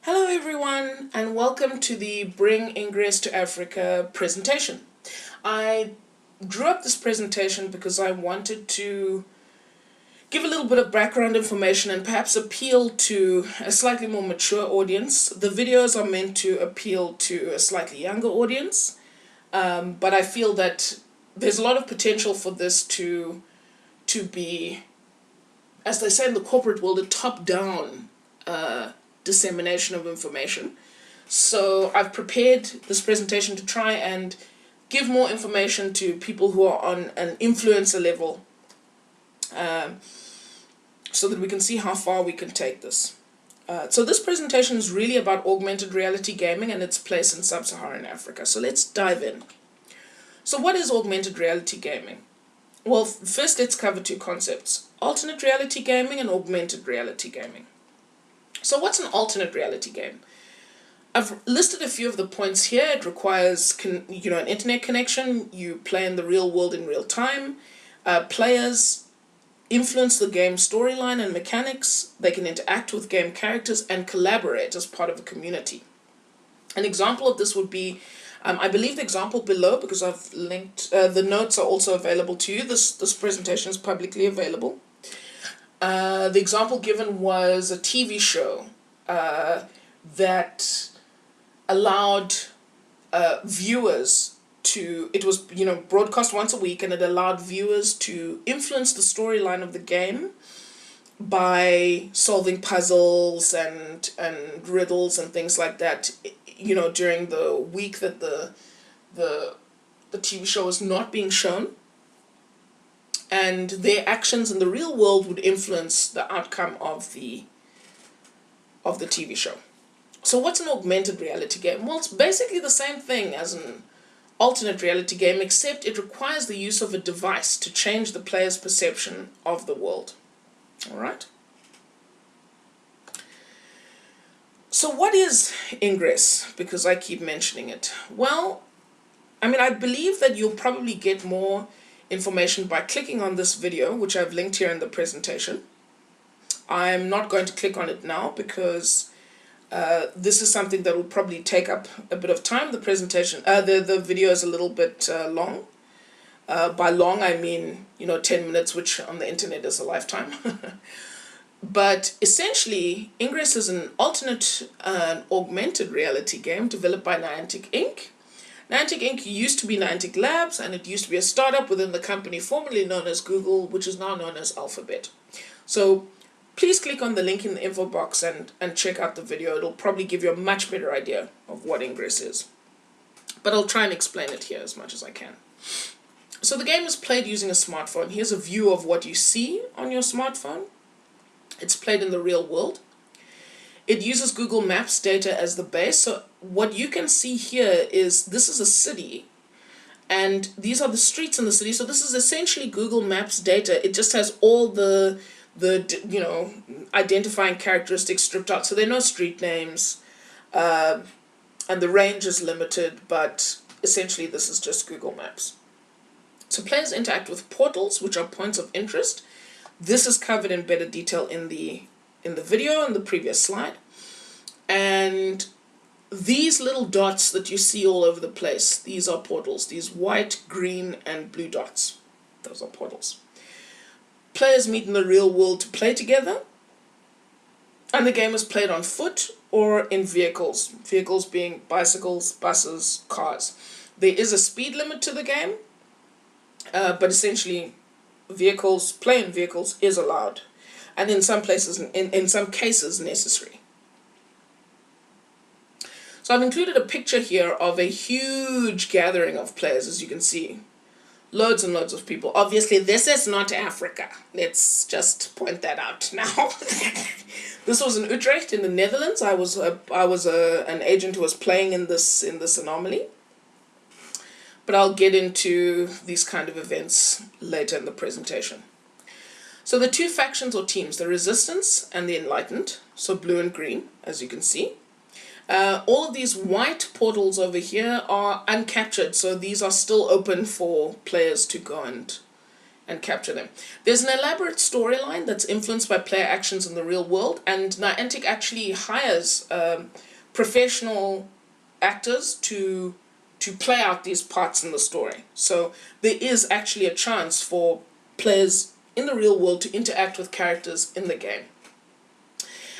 Hello everyone and welcome to the Bring Ingress to Africa presentation. I drew up this presentation because I wanted to give a little bit of background information and perhaps appeal to a slightly more mature audience. The videos are meant to appeal to a slightly younger audience, but I feel that there's a lot of potential for this to be, as they say in the corporate world, a top-down dissemination of information. So I've prepared this presentation to try and give more information to people who are on an influencer level, so that we can see how far we can take this. So this presentation is really about augmented reality gaming and its place in sub-Saharan Africa. So let's dive in. So what is augmented reality gaming? Well, first let's cover two concepts: alternate reality gaming and augmented reality gaming. So what's an alternate reality game? I've listed a few of the points here. It requires an internet connection. You play in the real world in real time. Players influence the game storyline and mechanics. They can interact with game characters and collaborate as part of a community. An example of this would be, I believe the example below, because I've linked, the notes are also available to you. This presentation is publicly available. The example given was a TV show that allowed viewers to, it was broadcast once a week, and it allowed viewers to influence the storyline of the game by solving puzzles and riddles and things like that, during the week that the TV show was not being shown. And their actions in the real world would influence the outcome of the TV show. So what's an augmented reality game? Well, it's basically the same thing as an alternate reality game, except it requires the use of a device to change the player's perception of the world. All right? So what is Ingress? Because I keep mentioning it. Well, I believe that you'll probably get more information by clicking on this video, which I've linked here in the presentation. I'm not going to click on it now because this is something that will probably take up a bit of time. The presentation, the video is a little bit long. By long, I mean 10 minutes, which on the internet is a lifetime. But essentially, Ingress is an alternate, augmented reality game developed by Niantic Inc. Niantic Inc. used to be Niantic Labs, and it used to be a startup within the company formerly known as Google, which is now known as Alphabet. So please click on the link in the info box and check out the video. It'll probably give you a much better idea of what Ingress is. But I'll try and explain it here as much as I can. So the game is played using a smartphone. Here's a view of what you see on your smartphone. It's played in the real world. It uses Google Maps data as the base. So what you can see here is this is a city, and these are the streets in the city. So this is essentially Google Maps data. It just has all the identifying characteristics stripped out. So there are no street names, and the range is limited, but essentially this is just Google Maps. So players interact with portals, which are points of interest. This is covered in better detail in the video in the previous slide. And these little dots that you see all over the place, these are portals. These white, green, and blue dots, those are portals. Players meet in the real world to play together, and the game is played on foot or in vehicles. Vehicles being bicycles, buses, cars. There is a speed limit to the game, but essentially playing vehicles is allowed, and in some places, in some cases, necessary. So I've included a picture here of a huge gathering of players, as you can see. Loads and loads of people. Obviously, this is not Africa. Let's just point that out now. This was in Utrecht in the Netherlands. I was an agent who was playing in this anomaly. But I'll get into these kind of events later in the presentation. So the two factions or teams, the Resistance and the Enlightened, so blue and green, as you can see. All of these white portals over here are uncaptured, so these are still open for players to go and and capture them. There's an elaborate storyline that's influenced by player actions in the real world, and Niantic actually hires professional actors to play out these parts in the story. So there is actually a chance for players in the real world to interact with characters in the game.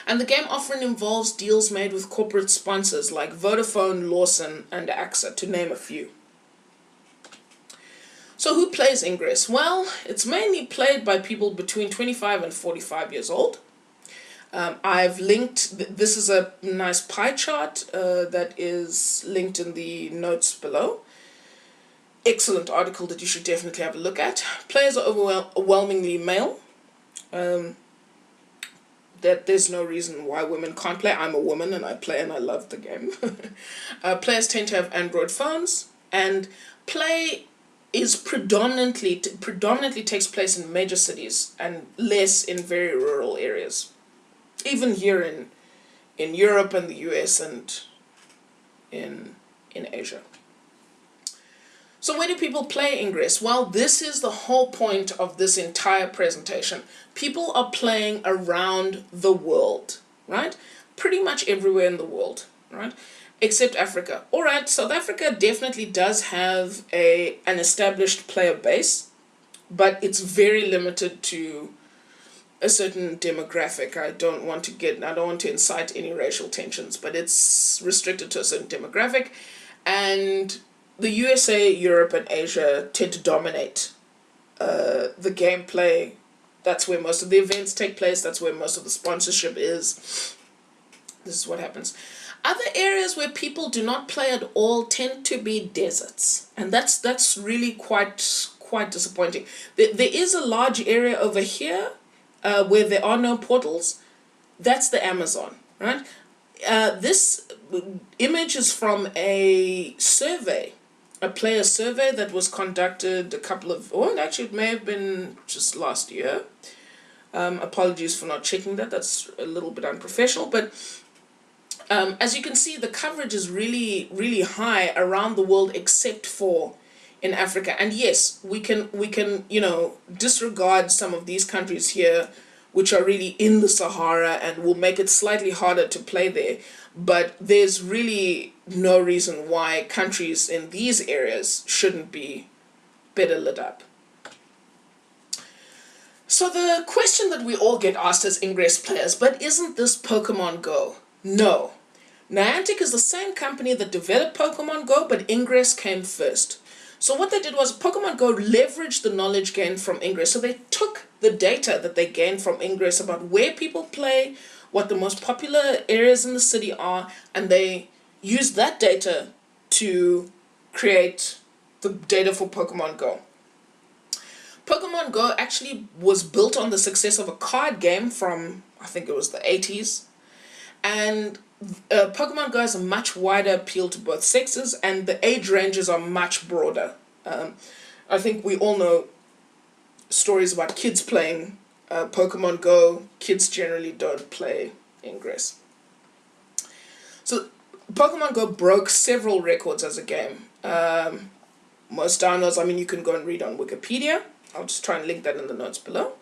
And the game often involves deals made with corporate sponsors like Vodafone, Lawson, and AXA, to name a few. So who plays Ingress? Well, it's mainly played by people between 25 and 45 years old. I've linked, this is a nice pie chart that is linked in the notes below. Excellent article that you should definitely have a look at. Players are overwhelmingly male. That there's no reason why women can't play. I'm a woman and I play and I love the game. Players tend to have Android phones, and play is predominantly takes place in major cities and less in very rural areas. Even here in Europe and the US and in Asia. So where do people play Ingress? Well, this is the whole point of this entire presentation. People are playing around the world, right? Pretty much everywhere in the world, right? Except Africa. All right, South Africa definitely does have an established player base, but it's very limited to a certain demographic. I don't want to incite any racial tensions, but it's restricted to a certain demographic, and the USA, Europe, and Asia tend to dominate the gameplay. That's where most of the events take place. That's where most of the sponsorship is. This is what happens. Other areas where people do not play at all tend to be deserts, and that's really quite disappointing. There is a large area over here where there are no portals. That's the Amazon, right? This image is from a survey, a player survey that was conducted actually it may have been just last year. Apologies for not checking that. That's a little bit unprofessional, but as you can see, the coverage is really, really high around the world except for in Africa. And yes, we can disregard some of these countries here which are really in the Sahara and will make it slightly harder to play there. But there's really no reason why countries in these areas shouldn't be better lit up. So the question that we all get asked as Ingress players, but isn't this Pokemon Go? No. Niantic is the same company that developed Pokemon Go, but Ingress came first. So what they did was Pokemon Go leveraged the knowledge gained from Ingress. So they took the data that they gained from Ingress about where people play, what the most popular areas in the city are, and they used that data to create the data for Pokemon Go. Pokemon Go actually was built on the success of a card game from, I think it was the 80s. And Pokemon Go has a much wider appeal to both sexes, and the age ranges are much broader. I think we all know stories about kids playing Pokemon Go. Kids generally don't play Ingress. So Pokemon Go broke several records as a game. Most downloads, you can go and read on Wikipedia. I'll just try and link that in the notes below.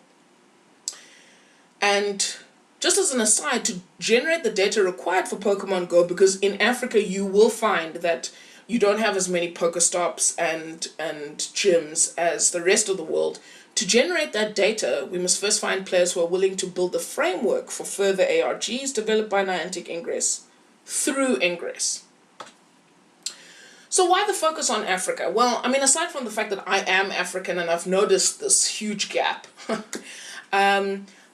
And just as an aside, to generate the data required for Pokemon Go, because in Africa you will find that you don't have as many Pokestops and gyms as the rest of the world. To generate that data, we must first find players who are willing to build the framework for further ARGs developed by Niantic Ingress through Ingress. So why the focus on Africa? Well, aside from the fact that I am African and I've noticed this huge gap,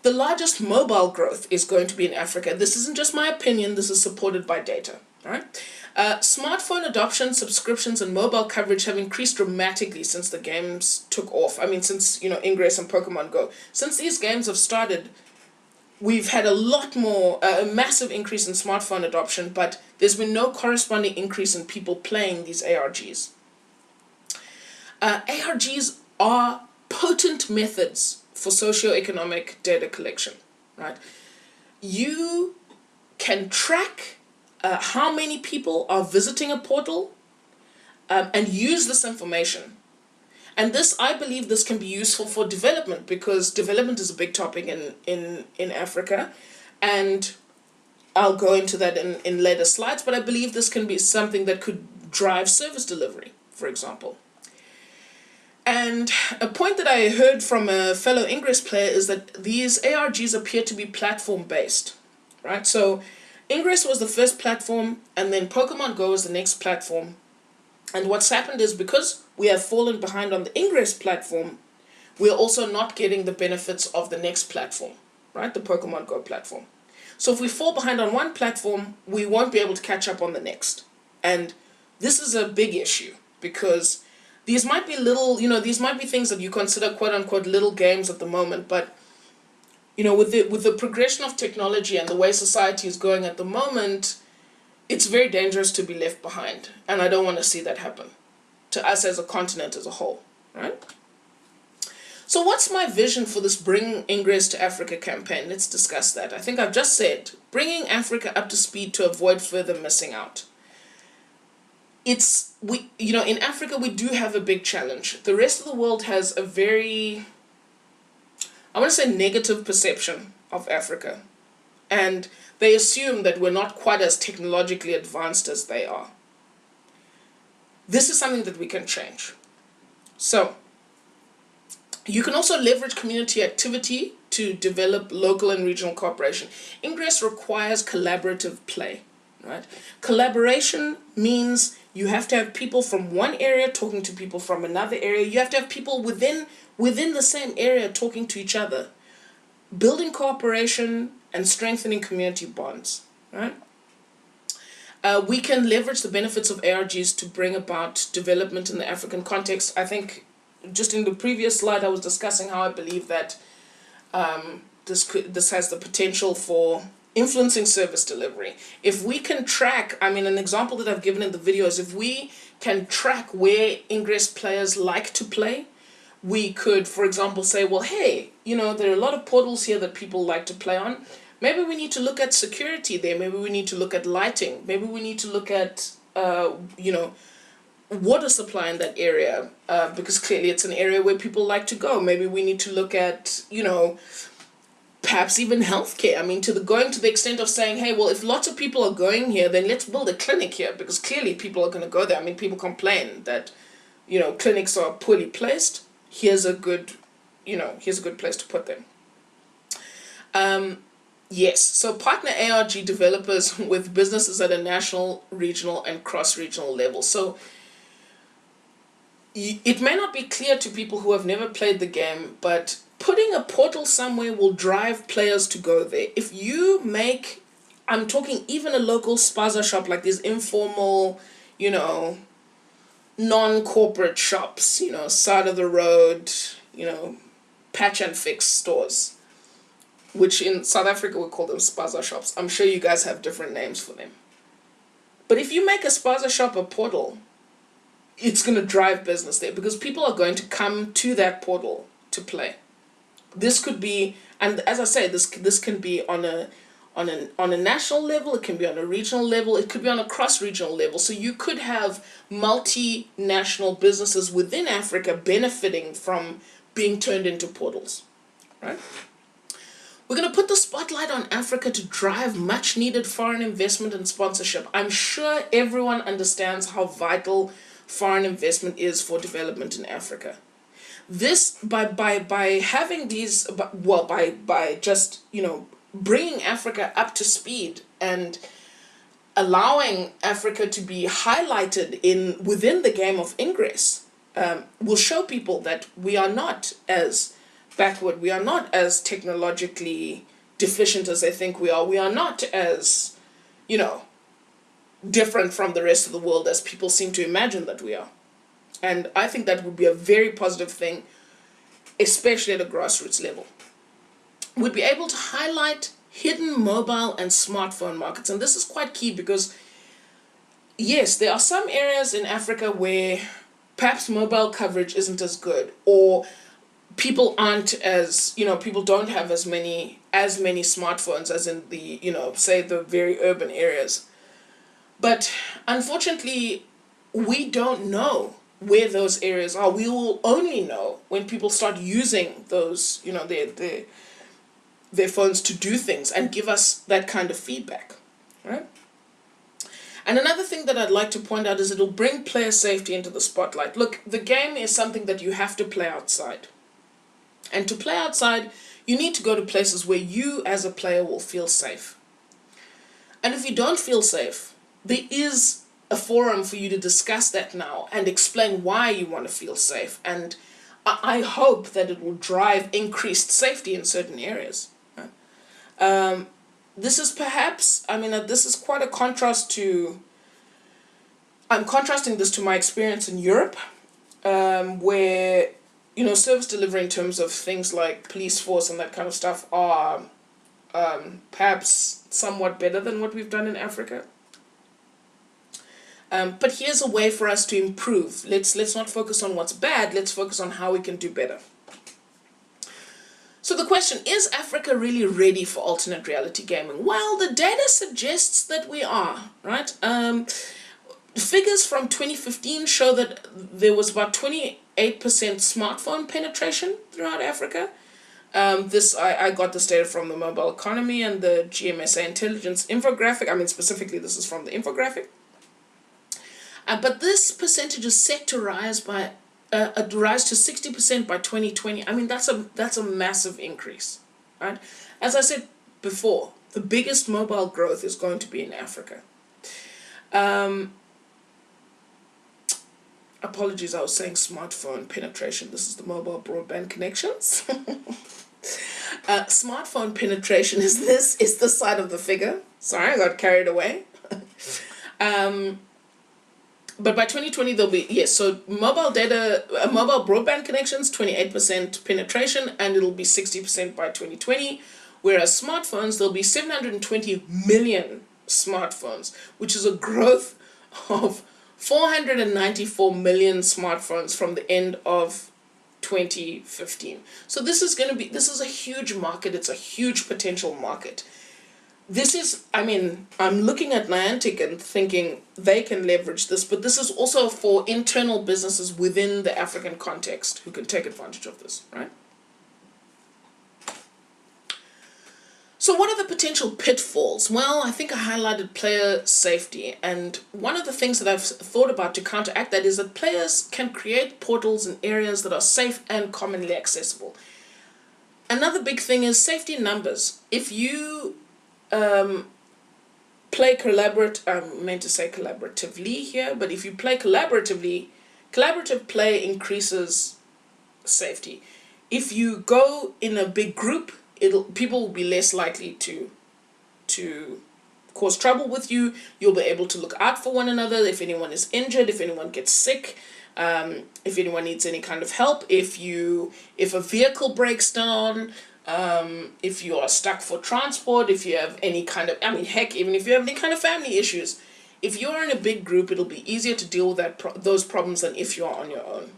the largest mobile growth is going to be in Africa. This isn't just my opinion, this is supported by data. Right? Smartphone adoption, subscriptions, and mobile coverage have increased dramatically since the games took off. Since Ingress and Pokemon Go. Since these games have started, we've had a massive increase in smartphone adoption, but there's been no corresponding increase in people playing these ARGs. ARGs are potent methods for socioeconomic data collection, right? You can track how many people are visiting a portal and use this information. And this, I believe this can be useful for development, because development is a big topic in Africa. And I'll go into that in later slides, but I believe this can be something that could drive service delivery, for example. And a point that I heard from a fellow Ingress player is that these ARGs appear to be platform-based, right? So Ingress was the first platform, and then Pokemon Go was the next platform. And what's happened is, because we have fallen behind on the Ingress platform, we're also not getting the benefits of the next platform, right? The Pokemon Go platform. So if we fall behind on one platform, we won't be able to catch up on the next. And this is a big issue, because these might be little, these might be things that you consider quote unquote little games at the moment, but with the progression of technology and the way society is going at the moment, it's very dangerous to be left behind. And I don't want to see that happen to us as a continent as a whole, right? So what's my vision for this Bring Ingress to Africa campaign? Let's discuss that. I think I've just said, bringing Africa up to speed to avoid further missing out. In Africa, we do have a big challenge. The rest of the world has a very, I want to say, negative perception of Africa. And they assume that we're not quite as technologically advanced as they are. This is something that we can change. So, you can also leverage community activity to develop local and regional cooperation. Ingress requires collaborative play, right? Collaboration means you have to have people from one area talking to people from another area. You have to have people within the same area talking to each other, building cooperation and strengthening community bonds, right? We can leverage the benefits of ARGs to bring about development in the African context. I think just in the previous slide, I was discussing how I believe that this has the potential for influencing service delivery. If we can track, an example that I've given in the video is, if we can track where Ingress players like to play, we could, for example, say, well, hey, there are a lot of portals here that people like to play on. Maybe we need to look at security there. Maybe we need to look at lighting. Maybe we need to look at, water supply in that area, because clearly it's an area where people like to go. Maybe we need to look at, perhaps even healthcare. Going to the extent of saying, hey, well, if lots of people are going here, then let's build a clinic here, because clearly people are going to go there. People complain that, clinics are poorly placed. Here's a good place to put them. Yes, so partner ARG developers with businesses at a national, regional, and cross-regional level. So it may not be clear to people who have never played the game, but putting a portal somewhere will drive players to go there. If you make, I'm talking even a local spaza shop, like these informal, non-corporate shops, side of the road, patch and fix stores, which in South Africa we call them spaza shops. I'm sure you guys have different names for them. But if you make a spaza shop a portal, it's going to drive business there, because people are going to come to that portal to play. This could be, and as I say, this can be on a national level, it can be on a regional level, it could be on a cross-regional level. So you could have multinational businesses within Africa benefiting from being turned into portals, right? We're going to put the spotlight on Africa to drive much needed foreign investment and sponsorship. I'm sure everyone understands how vital foreign investment is for development in Africa. This, by having these, by just, bringing Africa up to speed and allowing Africa to be highlighted within the game of Ingress, will show people that we are not as backward, we are not as technologically deficient as they think we are. We are not as, different from the rest of the world as people seem to imagine that we are. And I think that would be a very positive thing, especially at a grassroots level. We'd be able to highlight hidden mobile and smartphone markets. And this is quite key, because, yes, there are some areas in Africa where perhaps mobile coverage isn't as good, or people aren't as, people don't have as many smartphones as in the, say the very urban areas. But unfortunately, we don't know where those areas are. We will only know when people start using those, their phones to do things and give us that kind of feedback, right? And another thing that I'd like to point out is it'll bring player safety into the spotlight. Look, the game is something that you have to play outside. And to play outside, you need to go to places where you as a player will feel safe. And if you don't feel safe, there is a forum for you to discuss that now and explain why you want to feel safe. And I hope that it will drive increased safety in certain areas. This is perhaps, this is quite a contrast to, I'm contrasting this to my experience in Europe, where, service delivery in terms of things like police force and that kind of stuff are perhaps somewhat better than what we've done in Africa. But here's a way for us to improve. Let's not focus on what's bad, let's focus on how we can do better. So the question, is Africa really ready for alternate reality gaming? Well, the data suggests that we are, right? Figures from 2015 show that there was about 28% smartphone penetration throughout Africa. I got this data from the Mobile Economy and the GMSA Intelligence infographic. Specifically, this is from the infographic. But this percentage is set to rise to 60% by 2020. That's a massive increase, right? As I said before, the biggest mobile growth is going to be in Africa. Apologies, I was saying smartphone penetration. This is the mobile broadband connections. Smartphone penetration is this side of the figure. Sorry, I got carried away. But by 2020 there'll be, yes, so mobile broadband connections, 28% penetration, and it'll be 60% by 2020. Whereas smartphones, there'll be 720 million smartphones, which is a growth of 494 million smartphones from the end of 2015. So this is a huge market. It's a huge potential market. This is, I'm looking at Niantic and thinking they can leverage this, but this is also for internal businesses within the African context who can take advantage of this, right? So what are the potential pitfalls? Well, I think I highlighted player safety, and one of the things that I've thought about to counteract that is that players can create portals in areas that are safe and commonly accessible. Another big thing is safety in numbers. If you play collaboratively here, but if you play collaboratively, collaborative play increases safety. If you go in a big group, people will be less likely to cause trouble with you. You'll be able to look out for one another if anyone is injured, if anyone gets sick, if anyone needs any kind of help, if a vehicle breaks down, if you are stuck for transport, if you have any kind of, even if you have any kind of family issues, if you're in a big group, it'll be easier to deal with those problems than if you're on your own.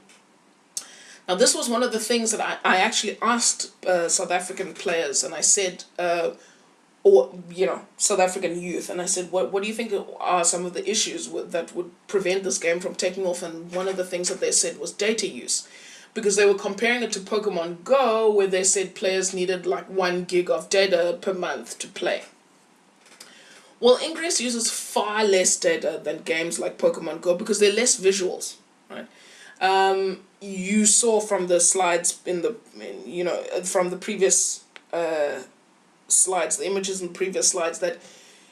Now, this was one of the things that I actually asked South African players, and I said, South African youth, and I said, what do you think are some of the issues that would prevent this game from taking off? And one of the things that they said was data use. Because they were comparing it to Pokemon Go, where they said players needed like 1 gig of data per month to play. Well, Ingress uses far less data than games like Pokemon Go because they're less visuals, right? You saw from the slides from the previous slides, the images in the previous slides, that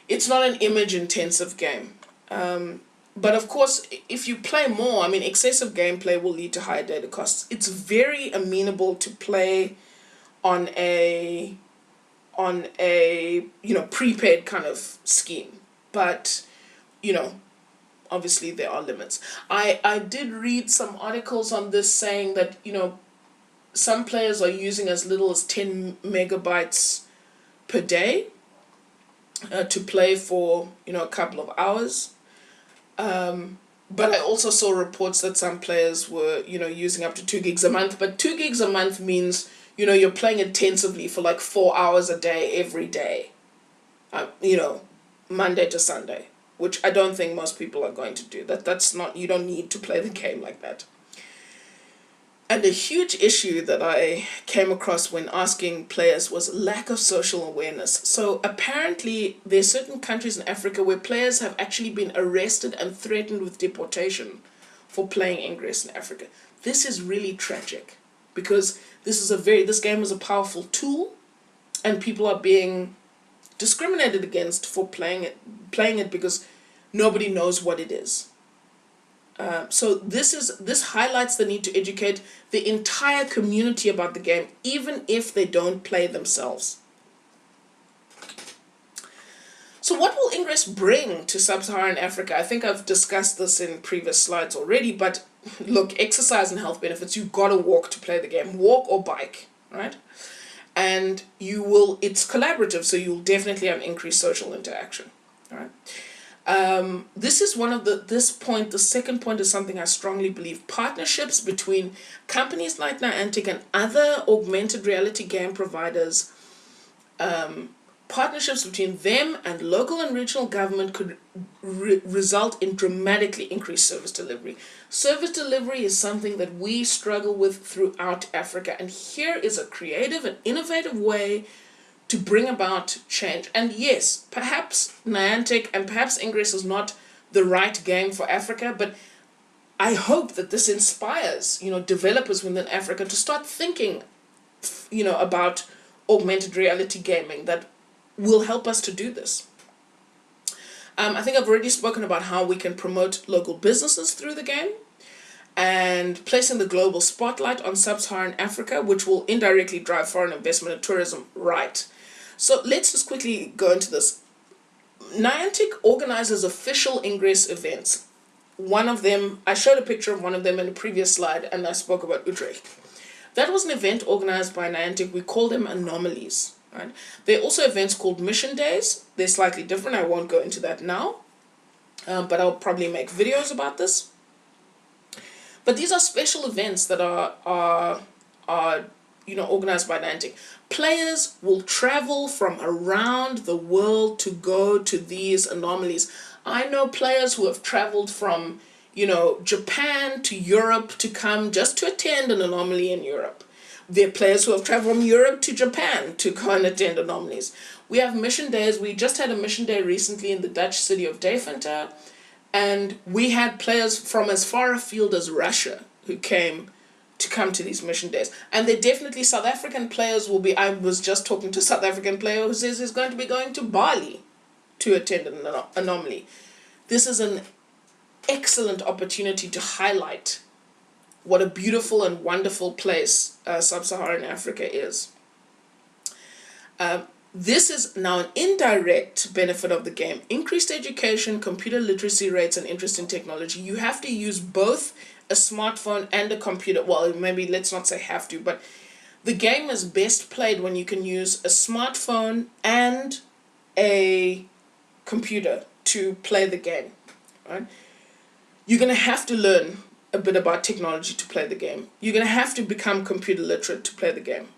it's not an image-intensive game. But of course, if you play more, excessive gameplay will lead to higher data costs. It's very amenable to play on a prepaid kind of scheme. But, obviously there are limits. I did read some articles on this saying that, some players are using as little as 10 megabytes per day to play for, a couple of hours. But I also saw reports that some players were, using up to 2 gigs a month. But 2 gigs a month means, you're playing intensively for like 4 hours a day, every day. Monday to Sunday. which I don't think most people are going to do. That's not, you don't need to play the game like that. And a huge issue that I came across when asking players was lack of social awareness. So apparently there are certain countries in Africa where players have actually been arrested and threatened with deportation for playing Ingress in Africa. This is really tragic, because this game is a powerful tool, and people are being discriminated against for playing it because nobody knows what it is. So this highlights the need to educate the entire community about the game, even if they don't play themselves. So what will Ingress bring to sub-Saharan Africa? I think I've discussed this in previous slides already, but look, exercise and health benefits, you've got to walk to play the game, walk or bike, right? And it's collaborative, so you'll definitely have increased social interaction, right? The second point is something I strongly believe. Partnerships between companies like Niantic and other augmented reality game providers, partnerships between them and local and regional government could result in dramatically increased service delivery. Service delivery is something that we struggle with throughout Africa, and here is a creative and innovative way to bring about change. And yes, perhaps Niantic and perhaps Ingress is not the right game for Africa, but I hope that this inspires, developers within Africa to start thinking, about augmented reality gaming that will help us to do this. I think I've already spoken about how we can promote local businesses through the game and placing the global spotlight on sub-Saharan Africa, which will indirectly drive foreign investment and tourism right. So let's just quickly go into this. Niantic organizes official Ingress events. One of them, I showed a picture of one of them in a previous slide, and I spoke about Utrecht. That was an event organized by Niantic. We call them anomalies. Right? There are also events called mission days. They're slightly different. I won't go into that now, but I'll probably make videos about this. But these are special events that are organized by Niantic. Players will travel from around the world to go to these anomalies. I know players who have traveled from, Japan to Europe to come just to attend an anomaly in Europe. There are players who have traveled from Europe to Japan to go and attend anomalies. We have mission days. We just had a mission day recently in the Dutch city of Deventer, and we had players from as far afield as Russia who came to these mission days. And there definitely South African players will be. I was just talking to a South African player who says he's going to be going to Bali to attend an anomaly. This is an excellent opportunity to highlight what a beautiful and wonderful place sub-Saharan Africa is. This is now an indirect benefit of the game. Increased education, computer literacy rates, and interest in technology. You have to use both a smartphone and a computer. Well, maybe let's not say have to, but the game is best played when you can use a smartphone and a computer to play the game. Right? You're going to have to learn a bit about technology to play the game. You're going to have to become computer literate to play the game.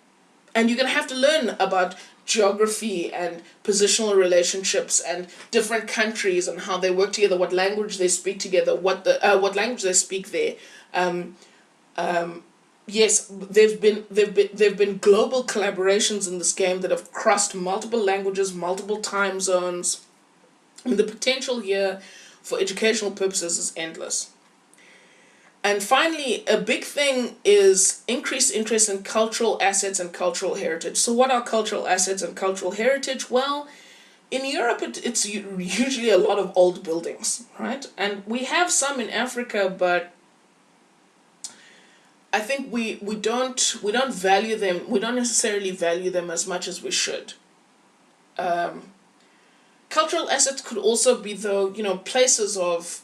And you're going to have to learn about geography and positional relationships and different countries and how they work together, what language they speak together, what language they speak there. Yes, there've been global collaborations in this game that have crossed multiple languages, multiple time zones. I mean, the potential here for educational purposes is endless. And finally, a big thing is increased interest in cultural assets and cultural heritage. So what are cultural assets and cultural heritage? Well, in Europe, it's usually a lot of old buildings, right? And we have some in Africa, but I think we don't value them. We don't necessarily value them as much as we should. Cultural assets could also be, though, places of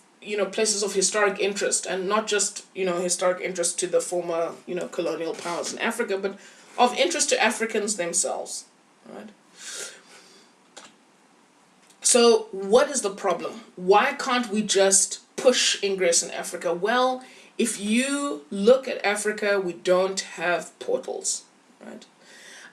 historic interest, and not just, historic interest to the former, colonial powers in Africa, but of interest to Africans themselves, right? So what is the problem? Why can't we just push Ingress in Africa? Well, if you look at Africa, we don't have portals, right?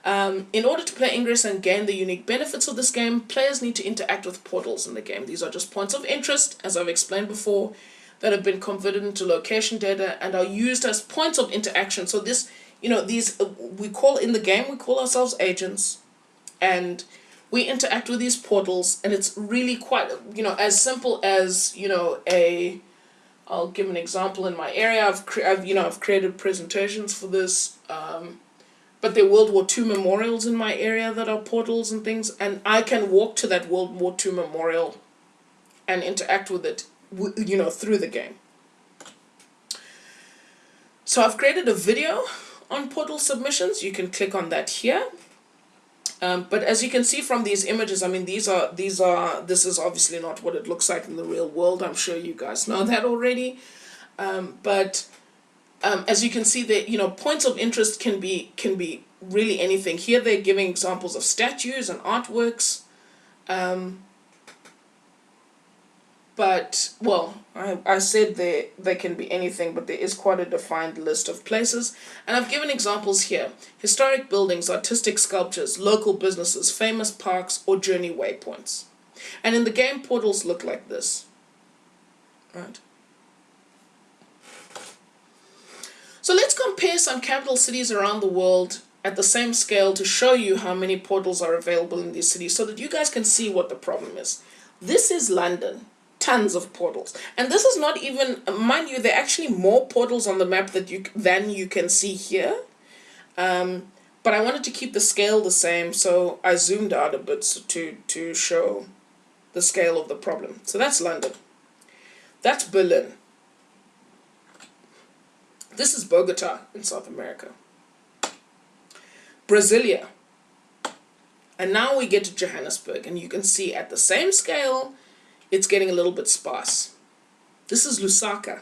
In order to play Ingress and gain the unique benefits of this game, players need to interact with portals in the game. These are just points of interest, as I've explained before, that have been converted into location data and are used as points of interaction. So this, these we call in the game, we call ourselves agents, and we interact with these portals, and it's really quite, as simple as, I'll give an example in my area. I've created presentations for this, but there are World War II memorials in my area that are portals and things, and I can walk to that World War II memorial and interact with it, through the game. So I've created a video on portal submissions. You can click on that here. But as you can see from these images, I mean, this is obviously not what it looks like in the real world. I'm sure you guys know that already. But as you can see, that points of interest can be really anything. Here they're giving examples of statues and artworks. But, well, I said they can be anything, but there is quite a defined list of places. And I've given examples here. Historic buildings, artistic sculptures, local businesses, famous parks, or journey waypoints. And in the game, portals look like this. Right. So let's compare some capital cities around the world at the same scale to show you how many portals are available in these cities so that you guys can see what the problem is. This is London. Tons of portals, and this is not even, mind you, there are actually more portals on the map than you can see here, but I wanted to keep the scale the same, so I zoomed out a bit to show the scale of the problem. So that's London, that's Berlin, this is Bogota in South America, Brasilia, and now we get to Johannesburg, and you can see at the same scale it's getting a little bit sparse. This is Lusaka.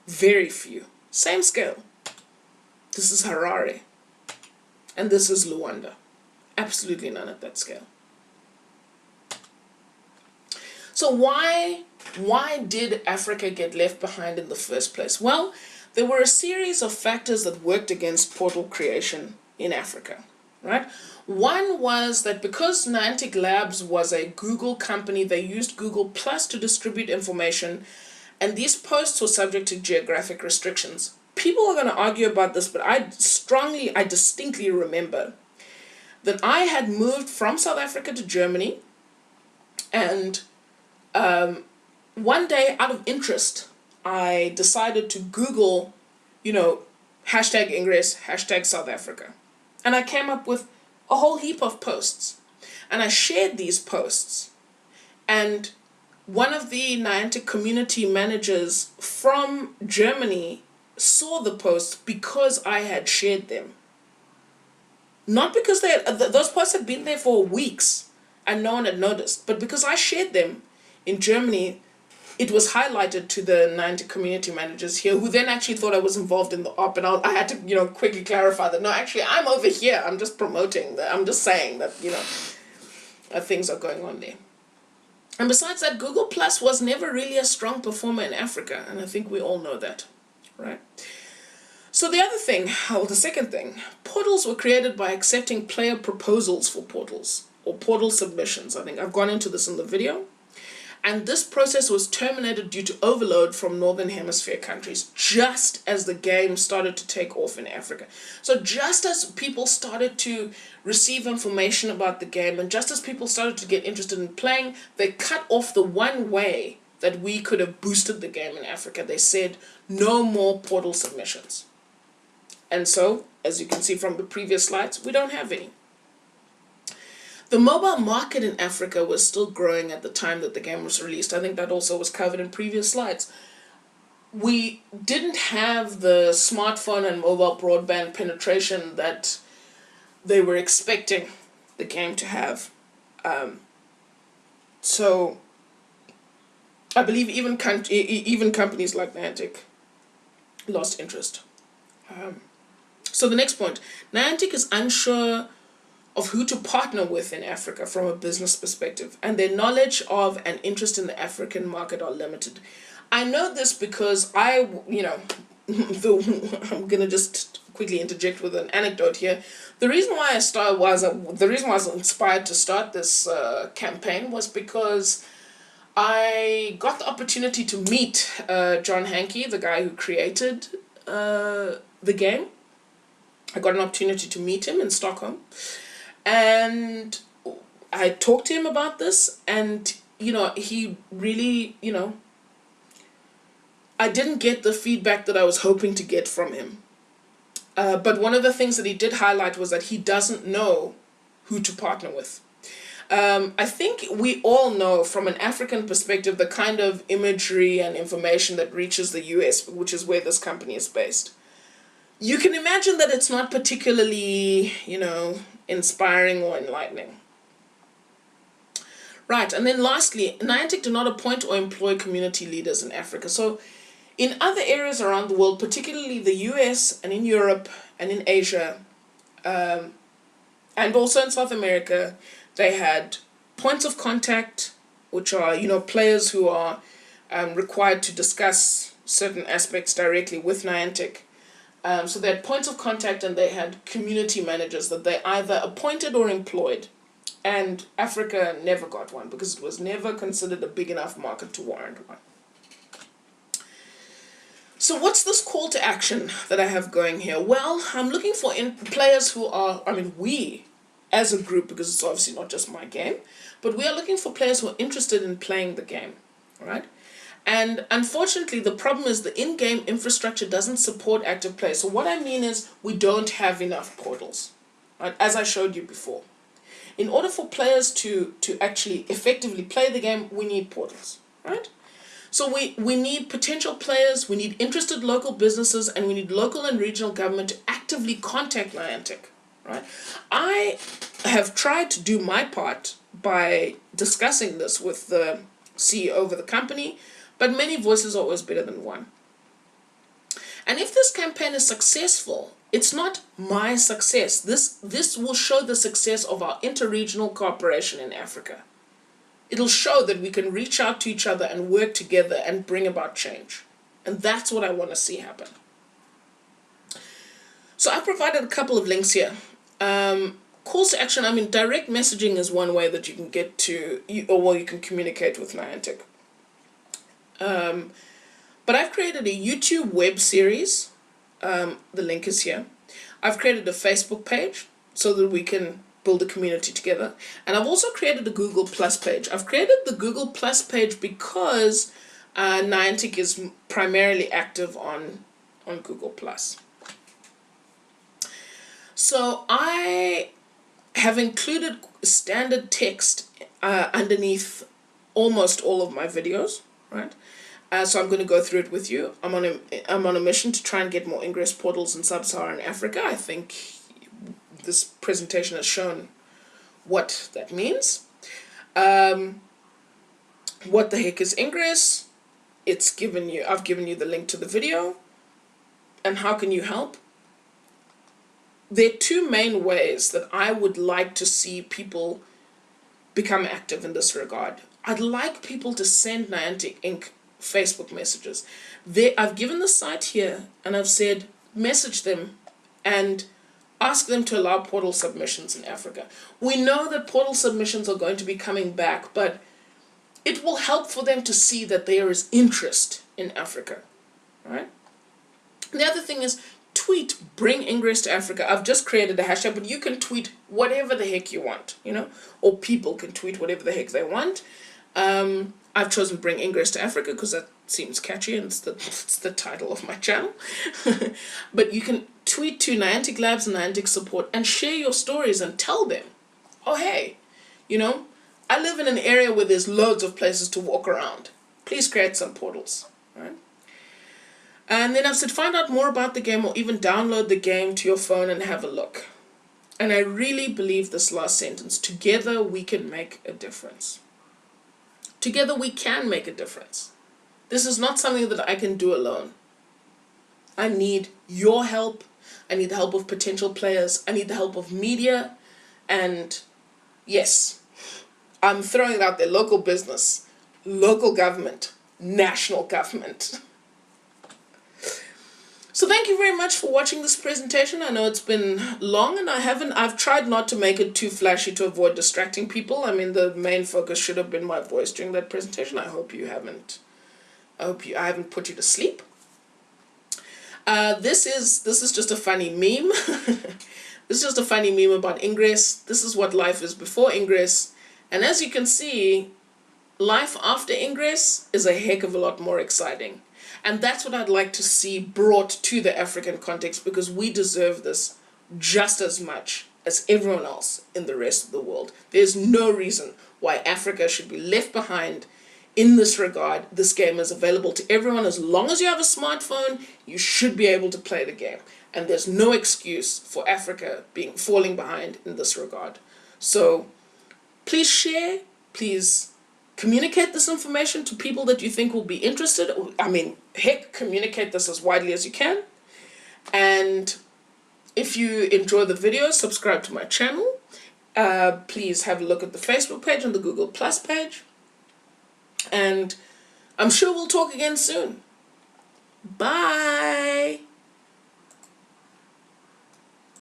Very few. Same scale. This is Harare. And this is Luanda. Absolutely none at that scale. So why did Africa get left behind in the first place? Well, there were a series of factors that worked against portal creation in Africa, right? One was that because Niantic Labs was a Google company, they used Google Plus to distribute information, and these posts were subject to geographic restrictions. People are going to argue about this, but I distinctly remember that I had moved from South Africa to Germany, and one day, out of interest, I decided to Google, hashtag Ingress, hashtag South Africa, and I came up with a whole heap of posts, and I shared these posts, and one of the Niantic community managers from Germany saw the posts because I had shared them. Not because those posts had been there for weeks and no one had noticed, but because I shared them in Germany, it was highlighted to the Niantic community managers here, who then actually thought I was involved in the op, and I had to, quickly clarify that, no, actually, I'm over here. I'm just promoting that. I'm just saying that, things are going on there. And besides that, Google Plus was never really a strong performer in Africa, and I think we all know that, right? So the second thing, portals were created by accepting player proposals for portals, or portal submissions. I think I've gone into this in the video. And this process was terminated due to overload from Northern Hemisphere countries, just as the game started to take off in Africa. So just as people started to receive information about the game, and just as people started to get interested in playing, they cut off the one way that we could have boosted the game in Africa. They said, no more portal submissions. And so, as you can see from the previous slides, we don't have any. The mobile market in Africa was still growing at the time that the game was released. I think that also was covered in previous slides. We didn't have the smartphone and mobile broadband penetration that they were expecting the game to have. So I believe even companies like Niantic lost interest. So the next point, Niantic is unsure of who to partner with in Africa from a business perspective, and their knowledge of and interest in the African market are limited. I know this because I'm gonna just quickly interject with an anecdote here. The reason why I was inspired to start this campaign was because I got the opportunity to meet John Hankey, the guy who created the game. I got an opportunity to meet him in Stockholm, and I talked to him about this, and he really, I didn't get the feedback that I was hoping to get from him. But one of the things that he did highlight was that he doesn't know who to partner with. I think we all know from an African perspective the kind of imagery and information that reaches the US, which is where this company is based. You can imagine that it's not particularly, inspiring or enlightening. Right, and then lastly, Niantic do not appoint or employ community leaders in Africa. So in other areas around the world, particularly the US and in Europe and in Asia, and also in South America, they had points of contact, which are, players who are required to discuss certain aspects directly with Niantic. So they had points of contact, and they had community managers that they either appointed or employed. And Africa never got one because it was never considered a big enough market to warrant one. So what's this call to action that I have going here? Well, I'm looking for players who are, we as a group, because it's obviously not just my game, but we are looking for players who are interested in playing the game, right? And unfortunately, the problem is the in-game infrastructure doesn't support active play. So what I mean is we don't have enough portals, right? As I showed you before. In order for players to actually effectively play the game, we need portals, right? So we need potential players, we need interested local businesses, and we need local and regional government to actively contact Niantic, right? I have tried to do my part by discussing this with the CEO of the company, but many voices are always better than one. And if this campaign is successful, it's not my success. This will show the success of our interregional cooperation in Africa. It'll show that we can reach out to each other and work together and bring about change. And that's what I want to see happen. So I provided a couple of links here. Calls to action, direct messaging is one way that you can get to, you can communicate with Niantic. But I've created a YouTube web series. The link is here. I've created a Facebook page so that we can build a community together. And I've also created a Google Plus page. I've created the Google Plus page because Niantic is primarily active on Google Plus. So I have included standard text underneath almost all of my videos, right? So I'm going to go through it with you. I'm on a mission to try and get more Ingress portals in sub-Saharan Africa. I think this presentation has shown what that means. What the heck is Ingress? I've given you the link to the video. And how can you help? There are two main ways that I would like to see people become active in this regard. I'd like people to send Niantic Inc. Facebook messages. I've given the site here, and I've said message them and ask them to allow portal submissions in Africa. We know that portal submissions are going to be coming back, but it will help for them to see that there is interest in Africa, right? The other thing is tweet, bring Ingress to Africa. I've just created a hashtag, but you can tweet whatever the heck you want, or people can tweet whatever the heck they want. I've chosen Bring Ingress to Africa because that seems catchy and it's the title of my channel. But you can tweet to Niantic Labs and Niantic Support and share your stories and tell them, oh hey, I live in an area where there's loads of places to walk around. Please create some portals, right? And then I've said find out more about the game or even download the game to your phone and have a look. And I really believe this last sentence, together we can make a difference. Together we can make a difference. This is not something that I can do alone. I need your help. I need the help of potential players. I need the help of media. And yes, I'm throwing it out there, local business, local government, national government. So thank you very much for watching this presentation. I know it's been long, and I've tried not to make it too flashy to avoid distracting people. I mean, the main focus should have been my voice during that presentation. I hope I haven't put you to sleep. This is just a funny meme. This is just a funny meme about Ingress. This is what life is before Ingress. And as you can see, life after Ingress is a heck of a lot more exciting. And that's what I'd like to see brought to the African context, because we deserve this just as much as everyone else in the rest of the world. There's no reason why Africa should be left behind in this regard. This game is available to everyone. As long as you have a smartphone, you should be able to play the game. And there's no excuse for Africa falling behind in this regard. So please share, please communicate this information to people that you think will be interested. I mean, heck, communicate this as widely as you can. And if you enjoy the video, subscribe to my channel. Please have a look at the Facebook page and the Google Plus page. And I'm sure we'll talk again soon. Bye.